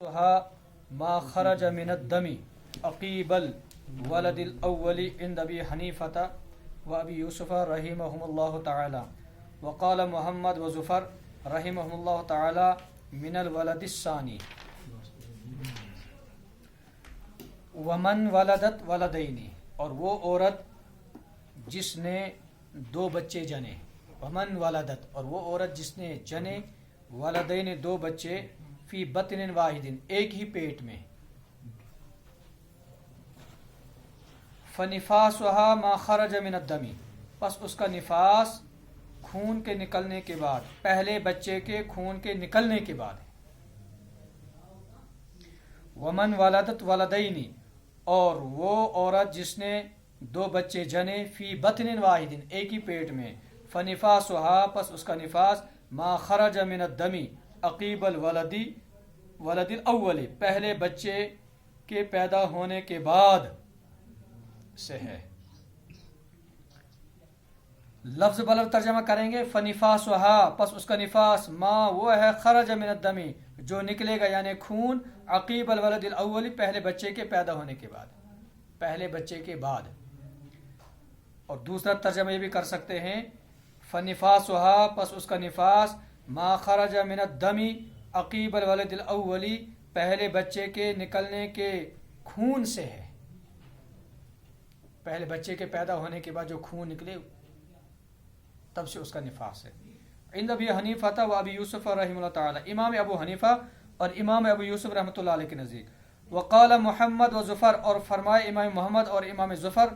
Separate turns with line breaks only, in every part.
ما خرج من الدم عقيب الولد الأول عند أبي حنيفة وأبي يوسف رحمهم الله تعالى وقال محمد وزفر رحمهم الله تعالى من الولد الثاني ومن ولدت ولدين، اور وہ عورت جس نے دو بچے جنے، ومن ولدت، اور وہ عورت جس نے جنے، ولدین دو بچے، فی بطن واحد ایک ہی پیٹ میں، فنفاسها ما خرج من الدم، پس اس کا نفاس خون کے نکلنے کے بعد، پہلے بچے کے خون کے نکلنے کے بعد ہے۔ ومن ولدت ولدین، اور وہ عورت جس نے دو بچے جنے، فی بطن واحد ایک ہی پیٹ میں، فنفاسها، پس اس کا نفاس، ما خرج من الدم عقیب الولد الاول، پہلے بچے کے پیدا ہونے کے بعد سے ہے۔ لفظ بلفظ ترجمہ کریں گے، فنفاسها، پس اس کا نفاس، ما وہ ہے، خرج من الدم، جو نکلے گا یعنی خون، عقیب الولد الاول، پہلے بچے کے پیدا ہونے کے بعد، پہلے بچے کے بعد۔ اور دوسرا ترجمہ یہ بھی کر سکتے ہیں، فنفاسها، پس اس کا نفاس، ما خرج من الدم عقیب الولد الاول، پہلے بچے کے نکلنے کے خون سے ہے، پہلے بچے کے پیدا ہونے کے بعد جو خون نکلے تب سے اس کا نفاس ہے۔ عند ابی حنیفہ و ابی یوسف رحمہ اللہ تعالی، امام ابو حنیفہ اور امام ابو یوسف رحمۃ اللہ علیہ کے نزدیک، وقال محمد و ظفر، اور فرمائے امام محمد اور امام ظفر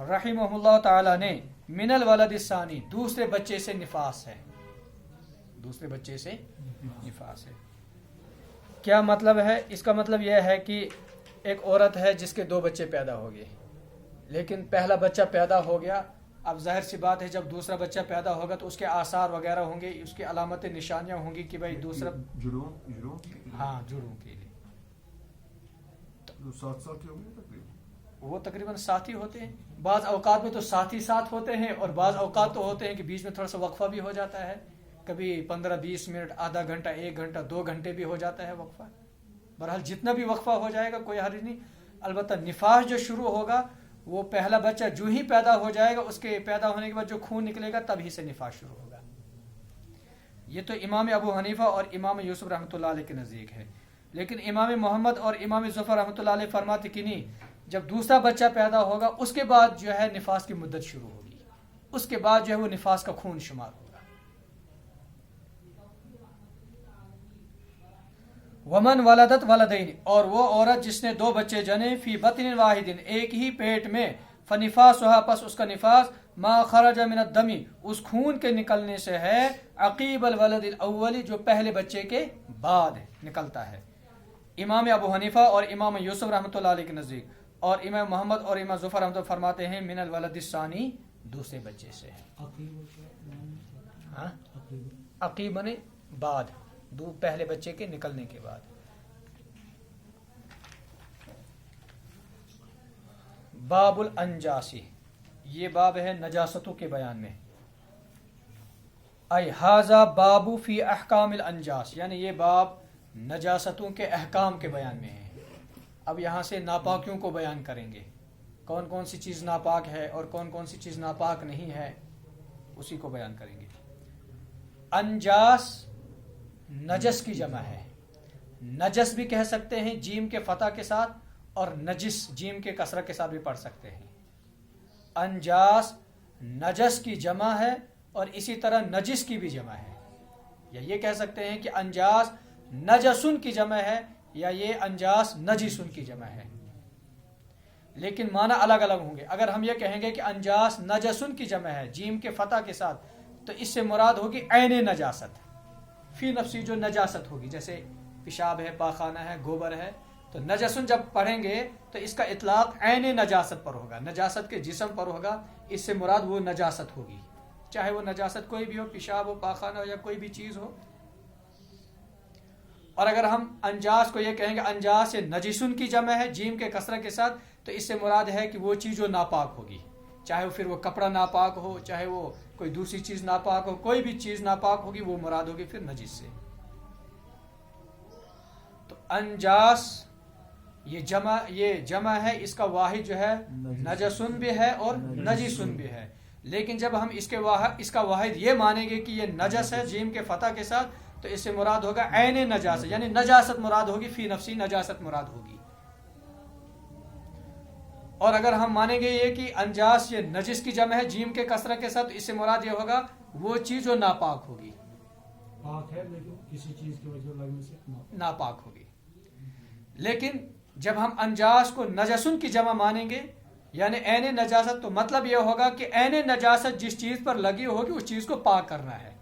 رحمہ اللہ تعالی نے، من الولد الثانی، دوسرے بچے سے نفاس ہے، دوسرے بچے سے نفاس ہے۔ کیا مطلب ہے؟ اس کا مطلب یہ ہے کہ ایک عورت ہے جس کے دو بچے پیدا ہو گئے، لیکن پہلا بچہ پیدا ہو گیا، اب ظاہر سی بات ہے جب دوسرا بچہ پیدا ہوگا تو اس کے آثار وغیرہ ہوں گے، اس کی علامتیں نشانیاں ہوں گی کہ بھائی دوسرا
جڑوں
ہاں جڑوں کے لیے
ساتھ ساتھ ہی ہوں گے تقریباً،
وہ تقریباً ساتھ ہی ہوتے ہیں، بعض اوقات میں تو ساتھ ہی ساتھ ہوتے ہیں، اور بعض اوقات تو ہوتے ہیں کہ بیچ میں تھوڑا سا وقفہ بھی ہو جاتا ہے، کبھی 15-20 منٹ، آدھا گھنٹہ، 1 گھنٹہ، 2 گھنٹے بھی ہو جاتا ہے وقفہ۔ بہرحال جتنا بھی وقفہ ہو جائے گا کوئی حرج نہیں، البتہ نفاس جو شروع ہوگا وہ پہلا بچہ جو ہی پیدا ہو جائے گا، اس کے پیدا ہونے کے بعد جو خون نکلے گا تب ہی سے نفاس شروع ہوگا۔ یہ تو امام ابو حنیفہ اور امام یوسف رحمۃ اللہ علیہ کے نزدیک ہے، لیکن امام محمد اور امام ظفر رحمۃ اللہ علیہ فرماتے کہ نہیں، جب دوسرا بچہ پیدا ہوگا اس کے بعد جو ہے نفاس کی مدت شروع ہوگی، اس کے بعد جو ہے وہ نفاس کا خون شمار ہوگا۔ ومن ولدت ولدین، اور وہ عورت جس نے دو بچے جنے، فی بطن واحد ایک ہی پیٹ میں، فنفاسها، پس اس کا نفاس، ما خرج من الدم، اس خون کے نکلنے سے ہے، عقیب الولد الاول، جو پہلے بچے کے بعد نکلتا ہے۔ امام ابو حنیفہ اور امام یوسف رحمۃ اللہ علیہ کے نزدیک، اور امام محمد اور امام ظفر رحمۃ اللہ فرماتے ہیں، من الولد الثانی، دوسرے بچے سے ہے۔ ہاں، عقیب نے بعد، دو پہلے بچے کے نکلنے کے بعد۔ باب الانجاسی، یہ باب ہے نجاستوں کے بیان میں۔ ای ھذا باب فی احکام الانجاس، یعنی یہ باب نجاستوں کے احکام کے بیان میں ہے۔ اب یہاں سے ناپاکیوں کو بیان کریں گے، کون کون سی چیز ناپاک ہے اور کون کون سی چیز ناپاک نہیں ہے، اسی کو بیان کریں گے۔ انجاس نجس کی جمع ہے، نجس بھی کہہ سکتے ہیں جیم کے فتح کے ساتھ، اور نجس جیم کے کسرہ کے ساتھ بھی پڑھ سکتے ہیں۔ انجاس نجس کی جمع ہے، اور اسی طرح نجس کی بھی جمع ہے، یا یہ کہہ سکتے ہیں کہ انجاس نجسن کی جمع ہے، یا یہ انجاس نجسن کی جمع ہے، لیکن معنی الگ الگ ہوں گے۔ اگر ہم یہ کہیں گے کہ انجاس نجسن کی جمع ہے جیم کے فتح کے ساتھ، تو اس سے مراد ہوگی عین نجاست، فی نفسی جو نجاست ہوگی، جیسے پیشاب ہے، پاخانہ ہے، گوبر ہے، تو نجسن جب پڑھیں گے تو اس کا اطلاق عین نجاست پر ہوگا، نجاست کے جسم پر ہوگا، اس سے مراد وہ نجاست ہوگی، چاہے وہ نجاست کوئی بھی ہو، پیشاب ہو، پاخانہ ہو، یا کوئی بھی چیز ہو۔ اور اگر ہم انجاس کو یہ کہیں گے انجاس نجسن کی جمع ہے جیم کے کسرہ کے ساتھ، تو اس سے مراد ہے کہ وہ چیز جو ناپاک ہوگی، چاہے وہ پھر وہ کپڑا ناپاک ہو، چاہے وہ کوئی دوسری چیز ناپاک ہو، کوئی بھی چیز ناپاک ہوگی وہ مراد ہوگی پھر نجس سے۔ تو انجاس یہ جمع ہے، اس کا واحد جو ہے نجسن بھی ہے اور نجیسن بھی ہے، لیکن جب ہم اس کا واحد یہ مانیں گے کہ یہ نجس ہے جیم کے فتح کے ساتھ، تو اس سے مراد ہوگا عین نجاست، یعنی نجاست مراد ہوگی، فی نفسی نجاست مراد ہوگی۔ اور اگر ہم مانیں گے یہ کہ انجاس یہ نجس کی جمع ہے جیم کے کسرہ کے ساتھ، تو اس سے مراد یہ ہوگا وہ چیز جو ناپاک ہوگی،
پاک ہے لیکن کسی چیز کی وجہ لگنے سے
ناپاک ہوگی۔ لیکن جب ہم انجاس کو نجسن کی جمع مانیں گے یعنی عین نجاست، تو مطلب یہ ہوگا کہ عین نجاست جس چیز پر لگی ہوگی اس چیز کو پاک کرنا ہے۔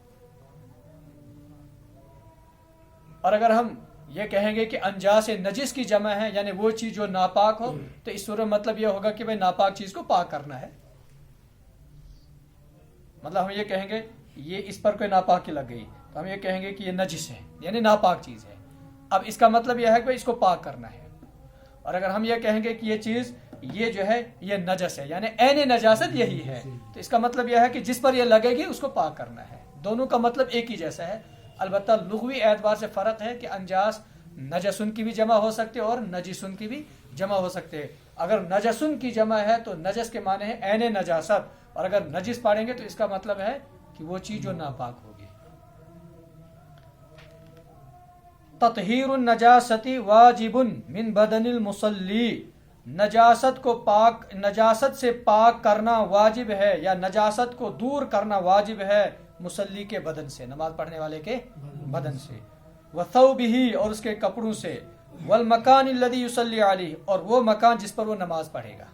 اور اگر ہم یہ کہیں گے کہ انجاس نجس کی جمع ہے یعنی وہ چیز جو ناپاک ہو، تو اس صورت مطلب یہ ہوگا کہ بھئی ناپاک چیز کو پاک کرنا ہے۔ مطلب ہم یہ کہیں گے یہ اس پر کوئی ناپاکی لگ گئی تو ہم یہ کہیں گے کہ یہ نجس ہے یعنی ناپاک چیز ہے، اب اس کا مطلب یہ ہے کہ اس کو پاک کرنا ہے۔ اور اگر ہم یہ کہیں گے کہ یہ چیز یہ جو ہے یہ نجس ہے یعنی عین نجاست یہی ہے، تو اس کا مطلب یہ ہے کہ جس پر یہ لگے گی اس کو پاک کرنا ہے۔ دونوں کا مطلب ایک ہی جیسا ہے، البتہ لغوی اعتبار سے فرق ہے کہ انجاس نجسن کی بھی جمع ہو سکتے اور نجیسن کی بھی جمع ہو سکتے۔ اگر نجسن کی جمع ہے تو نجس کے معنی ہے عین نجاست، اور اگر نجس پڑھیں گے تو اس کا مطلب ہے کہ وہ چیز جو ناپاک ہوگی۔ تطہیر النجاست واجب من بدن المصلی، نجاست سے پاک کرنا واجب ہے یا نجاست کو دور کرنا واجب ہے مصلی کے بدن سے، نماز پڑھنے والے کے بدن سے، وثوبہ اور اس کے کپڑوں سے، والمکان الذی یصلی علیہ اور وہ مکان جس پر وہ نماز پڑھے گا۔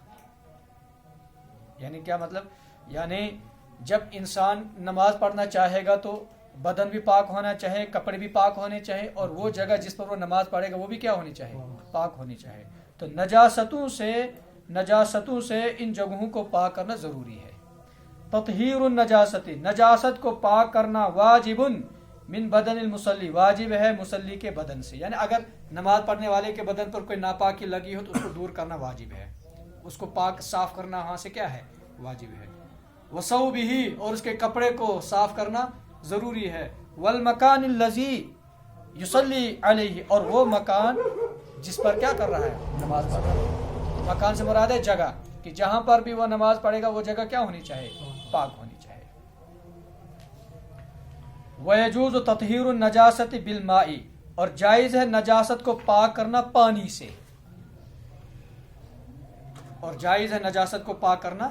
یعنی کیا مطلب؟ یعنی جب انسان نماز پڑھنا چاہے گا تو بدن بھی پاک ہونا چاہے، کپڑے بھی پاک ہونے چاہے، اور وہ جگہ جس پر وہ نماز پڑھے گا وہ بھی کیا ہونی چاہے؟ پاک ہونی چاہے۔ تو نجاستوں سے ان جگہوں کو پاک کرنا ضروری ہے۔ تطہیر النجاست، نجاست کو پاک کرنا، واجب من بدن المصلی، واجب ہے مصلی کے بدن سے، یعنی اگر نماز پڑھنے والے کے بدن پر کوئی ناپاکی لگی ہو تو اس کو دور کرنا واجب ہے، اس کو پاک صاف کرنا وہاں سے کیا ہے؟ واجب ہے۔ وثوبہ اور اس کے کپڑے کو صاف کرنا ضروری ہے۔ والمکان الذی یصلی علیہ اور وہ مکان جس پر کیا کر رہا ہے؟ نماز پڑھ رہا ہے۔ مکان سے مراد ہے جگہ، کہ جہاں پر بھی وہ نماز پڑھے گا وہ جگہ کیا ہونی چاہیے؟ پاک ہونی چاہیے۔ وَيَجُوزُ تَطْهِيرُ النَّجَاسَةِ بِالْمَاءِ اور جائز ہے نجاست کو پاک کرنا پانی سے، اور جائز ہے نجاست کو پاک کرنا،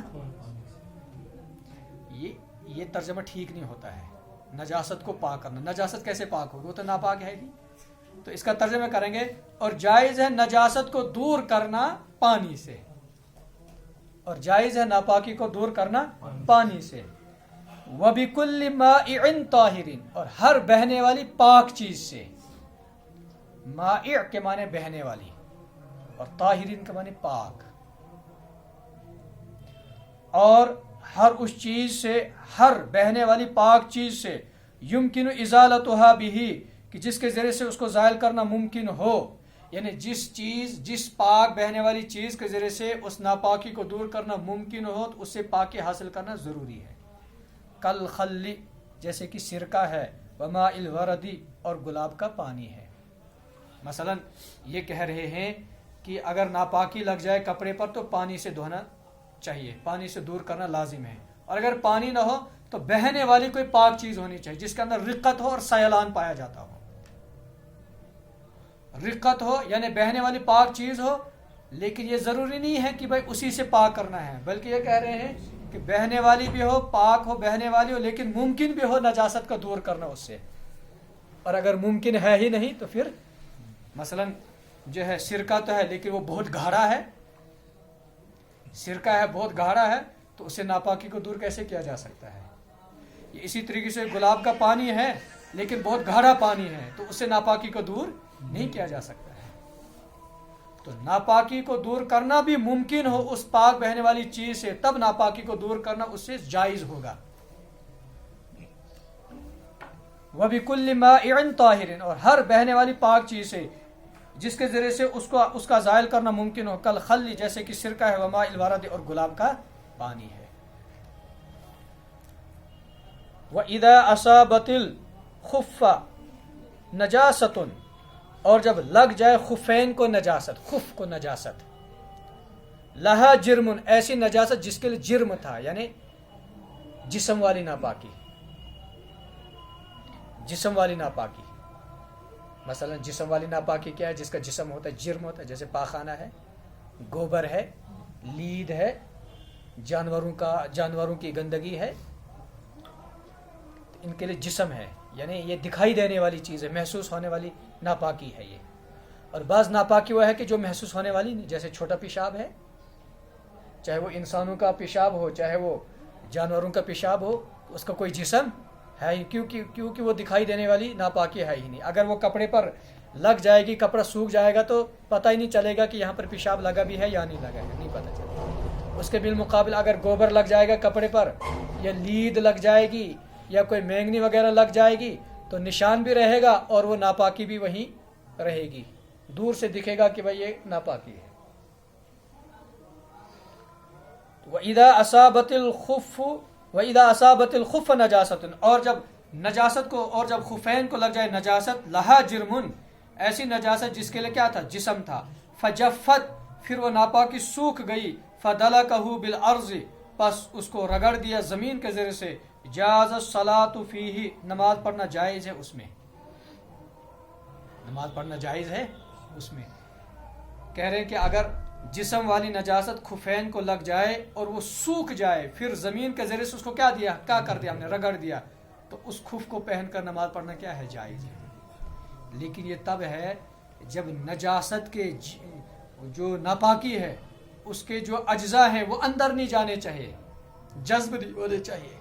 یہ ترجمہ ٹھیک نہیں ہوتا ہے، نجاست کو پاک کرنا، نجاست کیسے پاک ہوگی؟ وہ تو ناپاک ہے ہی۔ تو اس کا ترجمہ کریں گے اور جائز ہے نجاست کو دور کرنا پانی سے، اور جائز ہے ناپاکی کو دور کرنا پانی سے۔ وَبِكُلِّ مَائِعٍ طَاهِرٍ اور ہر بہنے والی پاک چیز سے، مائع کے معنی بہنے والی اور طاہرین کے معنی پاک، اور ہر اس چیز سے، ہر بہنے والی پاک چیز سے، یمکن ازالتها بہ کہ جس کے ذریعے سے اس کو زائل کرنا ممکن ہو، یعنی جس پاک بہنے والی چیز کے ذریعے سے اس ناپاکی کو دور کرنا ممکن ہو تو اس سے پاکی حاصل کرنا ضروری ہے۔ کل خلی جیسے کہ سرکہ ہے، وماء الوردی اور گلاب کا پانی ہے۔ مثلا یہ کہہ رہے ہیں کہ اگر ناپاکی لگ جائے کپڑے پر تو پانی سے دھونا چاہیے، پانی سے دور کرنا لازم ہے، اور اگر پانی نہ ہو تو بہنے والی کوئی پاک چیز ہونی چاہیے جس کے اندر رقت ہو اور سیلان پایا جاتا ہو۔ رقت ہو یعنی بہنے والی پاک چیز ہو، لیکن یہ ضروری نہیں ہے کہ بھائی اسی سے پاک کرنا ہے، بلکہ یہ کہہ رہے ہیں کہ بہنے والی بھی ہو، پاک ہو، بہنے والی ہو، لیکن ممکن بھی ہو نجاست کو دور کرنا اس سے، اور اگر ممکن ہے ہی نہیں تو پھر مثلا جو ہے سرکہ تو ہے لیکن وہ بہت گاڑھا ہے، سرکہ ہے بہت گاڑھا ہے تو اسے ناپاکی کو دور کیسے کیا جا سکتا ہے؟ اسی طریقے سے گلاب کا پانی ہے لیکن بہت گاڑھا پانی ہے تو اس سے ناپاکی کو دور نہیں کیا جا سکتا ہے۔ تو ناپاکی کو دور کرنا بھی ممکن ہو اس پاک بہنے والی چیز سے، تب ناپاکی کو دور کرنا اس سے جائز ہوگا۔ وَبِكُلِّ مَائِعٍ طَاهِرٍ اور ہر بہنے والی پاک چیز سے جس کے ذریعے سے اس کا زائل کرنا ممکن ہو، کل خلی جیسے کہ سرکہ ہے، وماء الورد اور گلاب کا پانی ہے۔ وَإِذَا أَصَابَتِ الْخُفَّ نَجَاسَةٌ اور جب لگ جائے خفین کو نجاست، خف کو نجاست، لہا جرمن ایسی نجاست جس کے لیے جرم تھا، یعنی جسم والی ناپاکی، جسم والی ناپاکی. مثلا جسم والی ناپاکی کیا ہے؟ جس کا جسم ہوتا ہے، جرم ہوتا ہے، جیسے پاخانہ ہے، گوبر ہے، لید ہے، جانوروں کی گندگی ہے، ان کے لیے جسم ہے، یعنی یہ دکھائی دینے والی چیز ہے، محسوس ہونے والی ناپاکی ہے یہ. اور بعض ناپاکی وہ ہے کہ جو محسوس ہونے والی نہیں، جیسے چھوٹا پیشاب ہے، چاہے وہ انسانوں کا پیشاب ہو چاہے وہ جانوروں کا پیشاب ہو، اس کا کوئی جسم ہے ہی، کیونکہ وہ دکھائی دینے والی ناپاکی ہے ہی نہیں. اگر وہ کپڑے پر لگ جائے گی، کپڑا سوکھ جائے گا تو پتہ ہی نہیں چلے گا کہ یہاں پر پیشاب لگا بھی ہے یا نہیں لگا ہے، نہیں پتہ چلے گا. اس کے بالمقابل اگر گوبر لگ جائے گا کپڑے پر، یا لید لگ جائے گی، یا کوئی مینگنی وغیرہ لگ جائے گی، تو نشان بھی رہے گا اور وہ ناپاکی بھی وہیں رہے گی، دور سے دکھے گا کہ بھائی یہ ناپاکی ہے. وَإِذَا أَصَابَتِ الْخُفَّ نَجَاسَةٌ، اور جب نجاست کو، اور جب خفین کو لگ جائے نجاست، لہا جرمن ایسی نجاست جس کے لیے کیا تھا؟ جسم تھا. فجفت پھر وہ ناپاکی سوکھ گئی. فدلکہ بالارض پس اس کو رگڑ دیا زمین کے ذریعے سے. جاز الصلاۃ فیہ نماز پڑھنا جائز ہے اس میں، نماز پڑھنا جائز ہے اس میں. کہہ رہے ہیں کہ اگر جسم والی نجاست خفین کو لگ جائے اور وہ سوکھ جائے، پھر زمین کے ذریعے سے اس کو کیا کر دیا ہم نے؟ رگڑ دیا، تو اس خف کو پہن کر نماز پڑھنا کیا ہے؟ جائز ہے. لیکن یہ تب ہے جب نجاست کے جو ناپاکی ہے اس کے جو اجزاء ہیں وہ اندر نہیں جانے چاہیے، جذب نہیں ہونے چاہیے.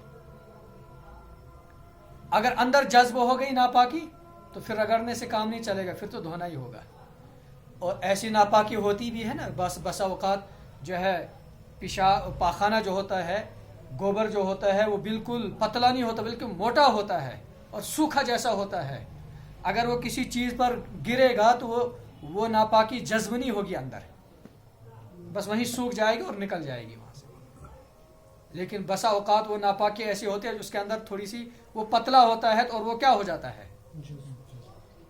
اگر اندر جذب ہو گئی ناپاکی تو پھر رگڑنے سے کام نہیں چلے گا، پھر تو دھونا ہی ہوگا. اور ایسی ناپاکی ہوتی بھی ہے نا، بسا اوقات جو ہے پاخانہ جو ہوتا ہے، گوبر جو ہوتا ہے وہ بالکل پتلا نہیں ہوتا، بلکہ موٹا ہوتا ہے اور سوکھا جیسا ہوتا ہے. اگر وہ کسی چیز پر گرے گا تو وہ ناپاکی جذب نہیں ہوگی اندر، بس وہیں سوکھ جائے گی اور نکل جائے گی وہاں سے. لیکن بسا اوقات وہ ناپاکی ایسی ہوتی ہے اس کے اندر تھوڑی سی وہ پتلا ہوتا ہے اور وہ کیا ہو جاتا ہے؟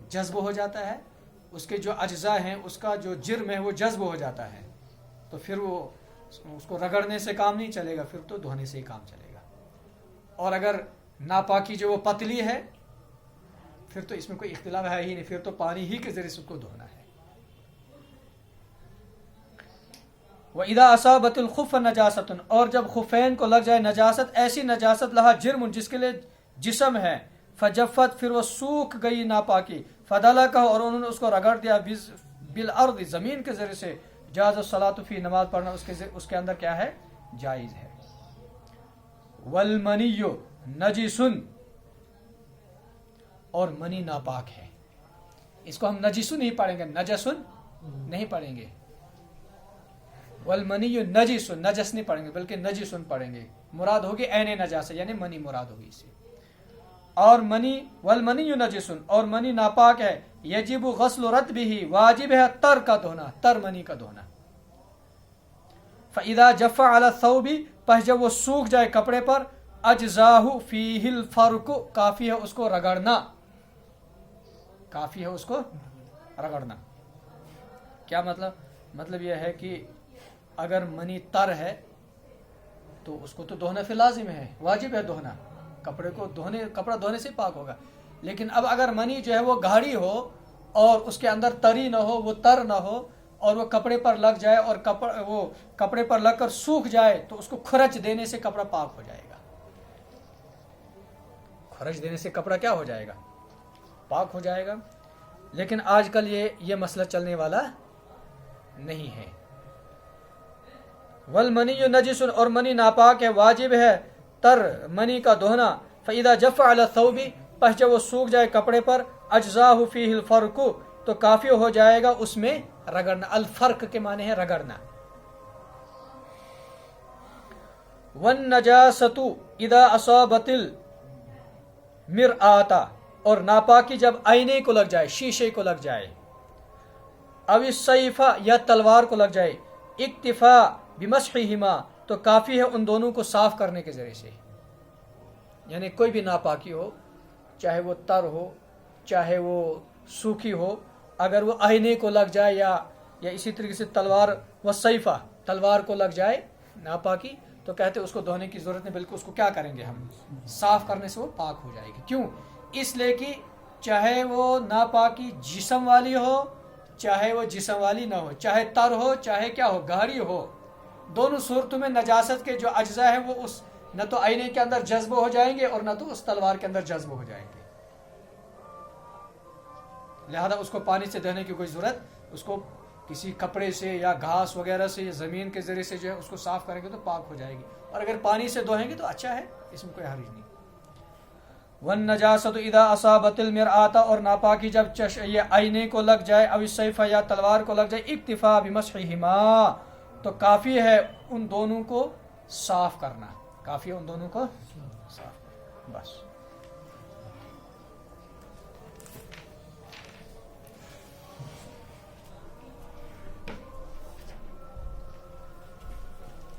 جذب ہو جاتا ہے. اس کے جو اجزاء ہیں، اس کا جو جرم ہے وہ جذب ہو جاتا ہے، تو پھر وہ اس کو رگڑنے سے کام نہیں چلے گا، پھر تو دھونے سے ہی کام چلے گا. اور اگر ناپاکی جو وہ پتلی ہے پھر تو اس میں کوئی اختلاف ہے ہی نہیں، پھر تو پانی ہی کے ذریعے سے اس کو دھونا ہے. وَإِذَا أَصَابَتِ الْخُفَّ نَجَاسَةٌ اور جب خفین کو لگ جائے نجاست، ایسی نجاست لہا جرم جس کے لیے جسم ہے. فجفت پھر وہ سوکھ گئی ناپاکی. فدلکہ اور انہوں نے اس کو رگڑ دیا بالارض زمین کے ذریعے سے. جاز الصلاۃ فی نماز پڑھنا اس کے اندر کیا ہے؟ جائز ہے. والمنی نجس اور منی ناپاک ہے. اس کو ہم نجس نہیں پڑھیں گے، نجس نہیں پڑھیں گے. والمنی نجس، نجس نہیں پڑھیں گے بلکہ نجس پڑھیں گے. مراد ہوگی عین نجاست، یعنی منی مراد ہوگی اس سے. اور منی والمنی نجس اور منی ناپاک ہے. یجب غسل رطبہ واجب ہے تر کا دھونا، تر منی کا دھونا. فاذا جف علی الثوب پس جب وہ سوکھ جائے کپڑے پر، اجزاہ فیہ الفرق کافی ہے اس کو رگڑنا، کافی ہے اس کو رگڑنا. کیا مطلب یہ ہے کہ اگر منی تر ہے تو اس کو تو دھونا پھر لازم ہے، واجب ہے دھونا. کپڑا دھونے سے پاک ہوگا. لیکن اب اگر منی جو ہے وہ گاڑھی ہو اور اس کے اندر تری نہ ہو، وہ تر نہ ہو، اور وہ کپڑے پر لگ جائے اور وہ کپڑے پر لگ کر سوکھ جائے تو اس کو کھرچ دینے سے کپڑا پاک ہو جائے گا. کھرچ دینے سے کپڑا کیا ہو جائے گا؟ پاک ہو جائے گا. لیکن آج کل یہ مسئلہ چلنے والا نہیں ہے. والمنی نجس اور منی ناپاک ہے، واجب ہے تر منی کا دھونا. فاذا جف علی الثوب پس جب وہ سوکھ جائے کپڑے پر، اجزاہ فیہ الفرق تو کافی ہو جائے گا اس میں رگڑنا. الفرق کے معنی ہے رگڑنا. والنجاست اذا اصابت المرآۃ اور ناپاکی جب آئینے کو لگ جائے، شیشے کو لگ جائے، او السیف یا تلوار کو لگ جائے، اکتفا بمسحہما تو کافی ہے ان دونوں کو صاف کرنے کے ذریعے سے. یعنی کوئی بھی ناپاکی ہو، چاہے وہ تر ہو چاہے وہ سوکھی ہو، اگر وہ آئینے کو لگ جائے یا اسی طریقے سے تلوار و سیفہ تلوار کو لگ جائے ناپاکی تو کہتے اس کو دھونے کی ضرورت نہیں، بلکہ اس کو کیا کریں گے ہم صاف کرنے سے وہ پاک ہو جائے گی. کیوں؟ اس لیے کہ چاہے وہ ناپاکی جسم والی ہو چاہے وہ جسم والی نہ ہو، چاہے تر ہو چاہے کیا ہو گاڑی ہو، دونوں صورتوں میں نجاست کے جو اجزاء ہیں وہ اس نہ تو آئینے کے اندر جذب ہو جائیں گے اور نہ تو اس تلوار کے اندر جذب ہو جائیں گے. لہذا اس کو پانی سے دھونے کی کوئی ضرورت، اس کو کسی کپڑے سے یا گھاس وغیرہ سے یا زمین کے ذریعے سے جو ہے اس کو صاف کریں گے تو پاک ہو جائے گی، اور اگر پانی سے دھوئیں گے تو اچھا ہے، اس میں کوئی حرج نہیں. والنجاسۃ اذا اصابت المرآۃ، اور ناپاکی جب یہ آئینے کو لگ جائے او السیف یا تلوار کو لگ جائے، اکتفا بمسحہما، تو کافی ہے ان دونوں کو صاف کرنا، کافی ہے ان دونوں کو صاف کرنا بس.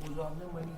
وہ جو آپ نے منی